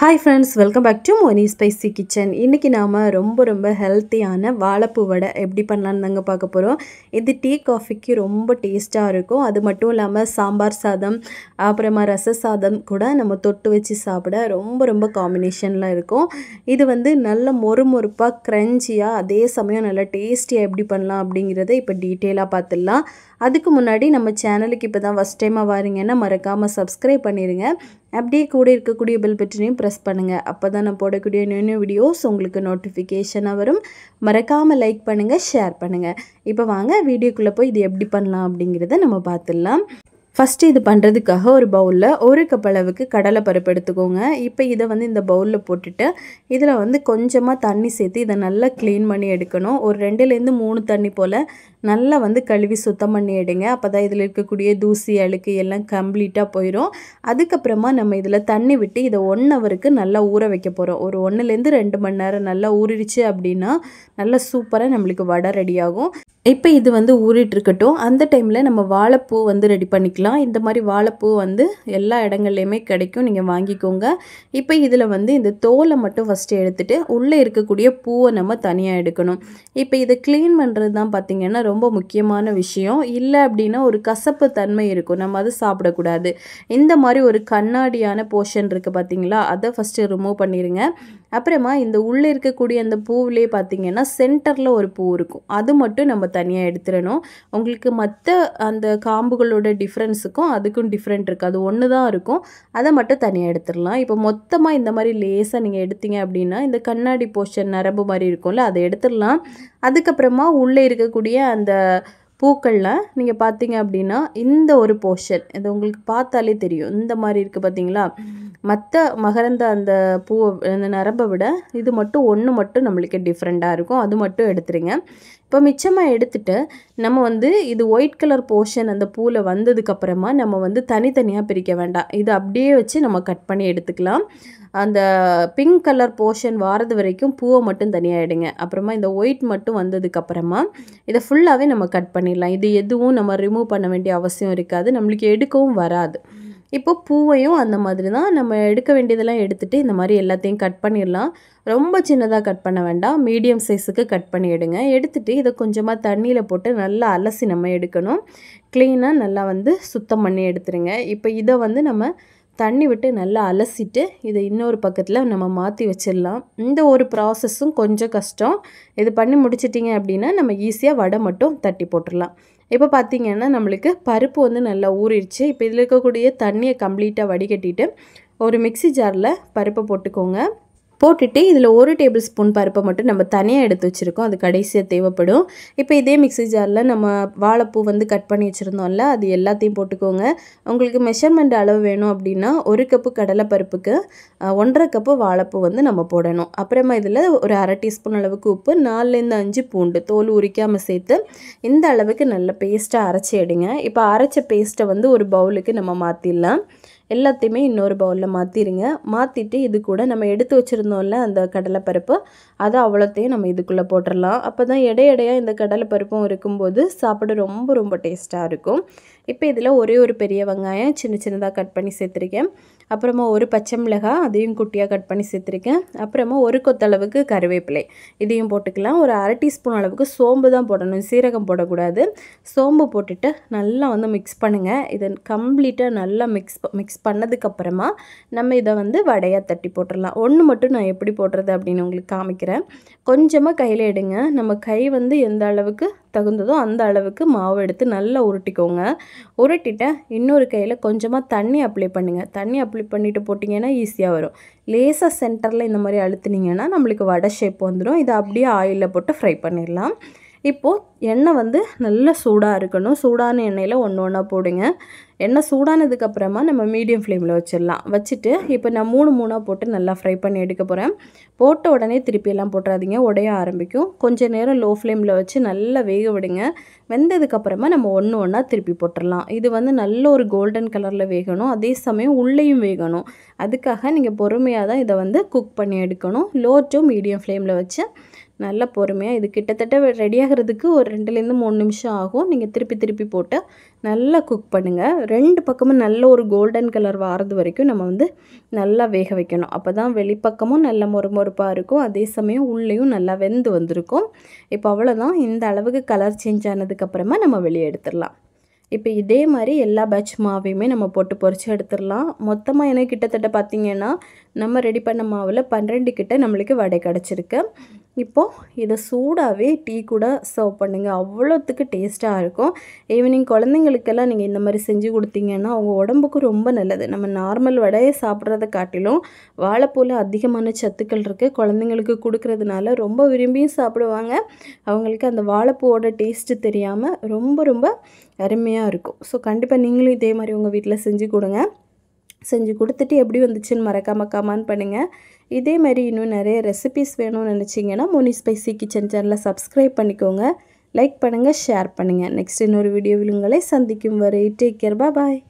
Hi friends, welcome back to Moni Spicy Kitchen. இன்னைக்கு நாம ரொம்ப ஹெல்த்தியான வாழைப்பூ வடை எப்படி பண்ணலாம்னு தாங்க பார்க்க போறோம். இது டீ காஃபிக்கு ரொம்ப டேஸ்டா இருக்கும். அது மட்டும் இல்லாம சாம்பார் சாதம், அப்புறமா ரச சாதம் கூட நம்ம தொட்டு வச்சு சாப்பிட ரொம்ப காம்பினேஷன்ல இருக்கும். இது வந்து நல்ல மொறுமொறுப்பா கிரன்ச்சியா அதே சமயம் நல்ல டேஸ்டியா எப்படி பண்ணலாம் அப்படிங்கறத இப்போ டீடைலா பார்த்துடலாம். அதுக்கு முன்னாடி நம்ம சேனலுக்கு இப்போதான் ஃபர்ஸ்ட் டைமா வாரீங்கன்னா மறக்காம சப்ஸ்கிரைப் பண்ணிருங்க. அப்படியே கூட இருக்கக்கூடிய பெல் பட்டனையும் ப்ரெஸ் பண்ணுங்கள். அப்போ தான் நான் போடக்கூடிய நியூ வீடியோஸ் உங்களுக்கு நோட்டிஃபிகேஷனாக வரும். மறக்காமல் லைக் பண்ணுங்கள், ஷேர் பண்ணுங்கள். இப்போ வாங்க வீடியோக்குள்ளே போய் இது எப்படி பண்ணலாம் அப்படிங்கிறத நம்ம பார்த்துடலாம். ஃபஸ்ட்டு இது பண்ணுறதுக்காக ஒரு பவுலில் 1 கப் அளவுக்கு கடலை பருப்பு எடுத்துக்கோங்க. இப்போ இதை வந்து இந்த பவுலில் போட்டுட்டு இதில் வந்து கொஞ்சமாக தண்ணி சேர்த்து இதை நல்லா க்ளீன் பண்ணி எடுக்கணும். ஒரு 2லேருந்து 3 தண்ணி போல் நல்லா வந்து கழுவி சுத்தம் பண்ணி எடுங்க. அப்போ தான் இதில் இருக்கக்கூடிய தூசி அழுக்கு எல்லாம் கம்ப்ளீட்டாக போயிடும். அதுக்கப்புறமா நம்ம இதில் தண்ணி விட்டு இதை 1 ஹவருக்கு நல்லா ஊற வைக்க போகிறோம். ஒரு 1லேருந்து 2 மணி நேரம் நல்லா ஊறிடுச்சு அப்படின்னா நல்லா சூப்பராக நம்மளுக்கு வடை ரெடி ஆகும். இப்போ இது வந்து ஊறிட்டு இருக்கட்டும். அந்த டைமில் நம்ம வாழைப்பூ வந்து ரெடி பண்ணிக்கலாம். இந்த மாதிரி வாழைப்பூ வந்து எல்லா இடங்கள்லையுமே கிடைக்கும், நீங்கள் வாங்கிக்கோங்க. இப்போ இதில் வந்து இந்த தோலை மட்டும் ஃபஸ்ட்டு எடுத்துகிட்டு உள்ளே இருக்கக்கூடிய பூவை நம்ம தனியாக எடுக்கணும். இப்போ இதை க்ளீன் பண்ணுறது தான் பார்த்திங்கன்னா ரொம்ப முக்கியமான விஷயம். இல்லை அப்படின்னா ஒரு கசப்பு தன்மை இருக்கும், நம்ம அதை சாப்பிடக்கூடாது. இந்த மாதிரி ஒரு கண்ணாடியான போர்ஷன் இருக்குது பார்த்தீங்களா, அதை ஃபஸ்ட்டு ரிமூவ் பண்ணிடுங்க. அப்புறமா இந்த உள்ளே இருக்கக்கூடிய அந்த பூவிலே பார்த்திங்கன்னா சென்டரில் ஒரு பூ இருக்கும், அது மட்டும் நம்ம தனியாக எடுத்துடணும். உங்களுக்கு மற்ற அந்த காம்புகளோட டிஃப்ரென்ஸுக்கும் அதுக்கும் டிஃப்ரெண்ட் இருக்குது, அது ஒன்று தான் இருக்கும், அதை மட்டும் தனியாக எடுத்துடலாம். இப்போ மொத்தமாக இந்த மாதிரி லேசாக நீங்கள் எடுத்தீங்க அப்படின்னா இந்த கண்ணாடி போர்ஷன் நரம்பு மாதிரி இருக்கும்ல, அதை எடுத்துடலாம். அதுக்கப்புறமா உள்ளே இருக்கக்கூடிய அந்த பூக்களில் நீங்கள் பார்த்தீங்க அப்படின்னா இந்த ஒரு போர்ஷன் இது உங்களுக்கு பார்த்தாலே தெரியும், இந்த மாதிரி இருக்குது பார்த்தீங்களா. மற்ற மகரந்த அந்த பூவை அந்த நரம்பை விட இது மட்டும் ஒன்று மட்டும் நம்மளுக்கு டிஃப்ரெண்ட்டாக இருக்கும், அது மட்டும் எடுத்துருங்க. இப்போ மிச்சமாக எடுத்துகிட்டு நம்ம வந்து இது ஒயிட் கலர் போர்ஷன் அந்த பூவில் வந்ததுக்கப்புறமா நம்ம வந்து தனித்தனியாக பிரிக்க வேண்டாம், இது அப்படியே வச்சு நம்ம கட் பண்ணி எடுத்துக்கலாம். அந்த பிங்க் கலர் போர்ஷன் வாரது வரைக்கும் பூவை மட்டும் தனியாக எடுங்க. அப்புறமா இந்த ஒயிட் மட்டும் வந்ததுக்கப்புறமா இதை ஃபுல்லாகவே நம்ம கட் பண்ணிடலாம். இது எதுவும் நம்ம ரிமூவ் பண்ண வேண்டிய அவசியம் இருக்காது, நம்மளுக்கு எடுக்கவும் வராது. இப்போ பூவையும் அந்த மாதிரி தான் நம்ம எடுக்க வேண்டியதெல்லாம் எடுத்துகிட்டு இந்த மாதிரி எல்லாத்தையும் கட் பண்ணிடலாம். ரொம்ப சின்னதாக கட் பண்ண வேண்டாம், மீடியம் சைஸுக்கு கட் பண்ணி எடுங்க. எடுத்துகிட்டு இதை கொஞ்சமாக தண்ணியில் போட்டு நல்லா அலசி நம்ம எடுக்கணும். க்ளீனாக நல்லா வந்து சுத்தம் பண்ணி எடுத்துருங்க. இப்போ இதை வந்து நம்ம தண்ணி விட்டு நல்லா அலசிட்டு இதை இன்னொரு பக்கத்தில் நம்ம மாற்றி வச்சிடலாம். இந்த ஒரு ப்ராசஸும் கொஞ்சம் கஷ்டம், இது பண்ணி முடிச்சிட்டிங்க அப்படின்னா நம்ம ஈஸியாக வடை மட்டும் தட்டி போட்டுடலாம். இப்போ பார்த்திங்கன்னா நம்மளுக்கு பருப்பு வந்து நல்லா ஊறிடுச்சு. இப்போ இதில் இருக்கக்கூடிய தண்ணியை கம்ப்ளீட்டாக வடிகட்டிட்டு ஒரு மிக்ஸி ஜாரில் பருப்பை போட்டுக்கோங்க. போட்டுட்டு இதில் 1 டேபிள் ஸ்பூன் பருப்பை மட்டும் நம்ம தனியாக எடுத்து வச்சுருக்கோம், அது கடைசியாக தேவைப்படும். இப்போ இதே மிக்ஸி ஜாரில் நம்ம வாழைப்பூ வந்து கட் பண்ணி வச்சுருந்தோம்ல, அது எல்லாத்தையும் போட்டுக்கோங்க. உங்களுக்கு மெஷர்மெண்ட் அளவு வேணும் அப்படின்னா 1 கப்பு கடலை பருப்புக்கு 1.5 கப்பு வாழைப்பூ வந்து நம்ம போடணும். அப்புறமா இதில் ஒரு 1/2 டீஸ்பூன் அளவுக்கு உப்பு, 4லேருந்து 5 பூண்டு தோல் உரிக்காமல் சேர்த்து இந்த அளவுக்கு நல்ல பேஸ்ட்டாக அரைச்சி எடுங்க. இப்போ அரைச்ச பேஸ்ட்டை வந்து ஒரு பவுலுக்கு நம்ம மாற்றிடலாம். எல்லாத்தையுமே இன்னொரு பவுலில் மாற்றிடுங்க. மாற்றிட்டு இது கூட நம்ம எடுத்து வச்சுருந்தோம்ல அந்த கடலைப்பருப்பு, அதை அவ்வளோத்தையும் நம்ம இதுக்குள்ளே போட்டுடலாம். அப்போ தான் எடையாக இந்த கடலைப்பருப்பும் இருக்கும்போது சாப்பிட ரொம்ப டேஸ்ட்டாக இருக்கும். இப்போ இதில் ஒரு பெரிய வெங்காயம் சின்னதாக கட் பண்ணி சேர்த்துருக்கேன். அப்புறமா ஒரு பச்சை மிளகாய், அதையும் குட்டியாக கட் பண்ணி சேர்த்துருக்கேன். அப்புறமா ஒரு கொத்தளவுக்கு கருவேப்பிலை, இதையும் போட்டுக்கலாம். ஒரு 1/2 டீஸ்பூன் அளவுக்கு சோம்பு தான் போடணும், சீரகம் போடக்கூடாது. சோம்பு போட்டுட்டு நல்லா வந்து மிக்ஸ் பண்ணுங்கள். இதை கம்ப்ளீட்டாக நல்லா மிக்ஸ் பண்ணதுக்கப்புறமா நம்ம இதை வந்து வடையாக தட்டி போட்டுடலாம். ஒன்று மட்டும் நான் எப்படி போடுறது அப்படின்னு உங்களுக்கு காமிக்கிறேன். கொஞ்சமாக கையில் எடுங்க. நம்ம கை வந்து எந்த அளவுக்கு தகுந்ததோ அந்த அளவுக்கு மாவு எடுத்து நல்லா உருட்டிக்கோங்க. உருட்டிட்டு இன்னொரு கையில் கொஞ்சமாக தண்ணி அப்ளை பண்ணுங்கள். தண்ணி அப்ளை பண்ணிவிட்டு போட்டிங்கன்னா ஈஸியாக வரும். லேசாக சென்டரில் இந்த மாதிரி அழுத்துனீங்கன்னா நம்மளுக்கு வடை ஷேப் வந்துடும். இதை அப்படியே ஆயிலில் போட்டு ஃப்ரை பண்ணிடலாம். இப்போது எண்ணெய் வந்து நல்லா சூடாக இருக்கணும். சூடான எண்ணெயில் ஒன்றா போடுங்க. எண்ணெய் சூடானதுக்கப்புறமா நம்ம மீடியம் ஃப்ளேமில் வச்சிடலாம். வச்சுட்டு இப்போ நான் 3 போட்டு நல்லா ஃப்ரை பண்ணி எடுக்க போகிறேன். போட்ட உடனே திருப்பியெல்லாம் போட்டுறாதீங்க, உடைய ஆரம்பிக்கும். கொஞ்சம் நேரம் லோ ஃப்ளேமில் வச்சு நல்லா வேக விடுங்க. வெந்ததுக்கப்புறமா நம்ம ஒன்றா திருப்பி போட்டுடலாம். இது வந்து நல்ல ஒரு கோல்டன் கலரில் வேகணும், அதே சமயம் உள்ளேயும் வேகணும். அதுக்காக நீங்கள் பொறுமையாக தான் இதை வந்து குக் பண்ணி எடுக்கணும். லோ டு மீடியம் ஃப்ளேமில் வச்சு நல்லா பொறுமையாக இது கிட்டத்தட்ட ரெடி ஆகிறதுக்கு ஒரு 2லேருந்து 3 நிமிஷம் ஆகும். நீங்கள் திருப்பி திருப்பி போட்டு நல்லா குக் பண்ணுங்கள். 2 பக்கமும் நல்ல ஒரு கோல்டன் கலர் வாரது வரைக்கும் நம்ம வந்து நல்லா வேக வைக்கணும். அப்போ தான் வெளிப்பக்கமும் நல்ல மொறுமொறுப்பாக இருக்கும், அதே சமயம் உள்ளேயும் நல்லா வெந்து வந்திருக்கும். இப்போ அவ்வளோதான். இந்த அளவுக்கு கலர் சேஞ்ச் ஆனதுக்கப்புறமா நம்ம வெளியே எடுத்துடலாம். இப்போ இதே மாதிரி எல்லா பேட்ச் மாவையுமே நம்ம போட்டு பொரிச்சு எடுத்துடலாம். மொத்தமாக எனக்கு கிட்டத்தட்ட பார்த்திங்கன்னா நம்ம ரெடி பண்ண மாவில் 12 கிட்ட நம்மளுக்கு வடை கிடச்சிருக்கு. இப்போது இதை சூடாகவே டீ கூட சர்வ் பண்ணுங்கள். அவ்வளோத்துக்கு டேஸ்ட்டாக இருக்கும். ஈவினிங் குழந்தைங்களுக்கெல்லாம் நீங்கள் இந்த மாதிரி செஞ்சு கொடுத்தீங்கன்னா அவங்க உடம்புக்கு ரொம்ப நல்லது. நம்ம நார்மல் வடையை சாப்பிட்றத காட்டிலும் வாழைப்பூவில் அதிகமான சத்துக்கள் இருக்குது. குழந்தைங்களுக்கு கொடுக்கறதுனால ரொம்ப விரும்பியும் சாப்பிடுவாங்க. அவங்களுக்கு அந்த வாழைப்பூவோட டேஸ்ட்டு தெரியாமல் ரொம்ப ரொம்ப அருமையாக இருக்கும். ஸோ கண்டிப்பாக நீங்களும் இதே மாதிரி உங்கள் வீட்டில் செஞ்சு கொடுங்க. செஞ்சு கொடுத்துட்டு எப்படி வந்துச்சுன்னு மறக்காமல் கமெண்ட் பண்ணுங்கள். இதே மாதிரி இன்னும் நிறைய ரெசிபீஸ் வேணும்னு நினச்சிங்கன்னா மோனி ஸ்பைசி கிச்சன் சேனலை சப்ஸ்கிரைப் பண்ணிக்கோங்க. லைக் பண்ணுங்கள், ஷேர் பண்ணுங்கள். நெக்ஸ்ட் இன்னொரு வீடியோவில் உங்களை சந்திக்கும் வரை டேக் கேர், பாய்.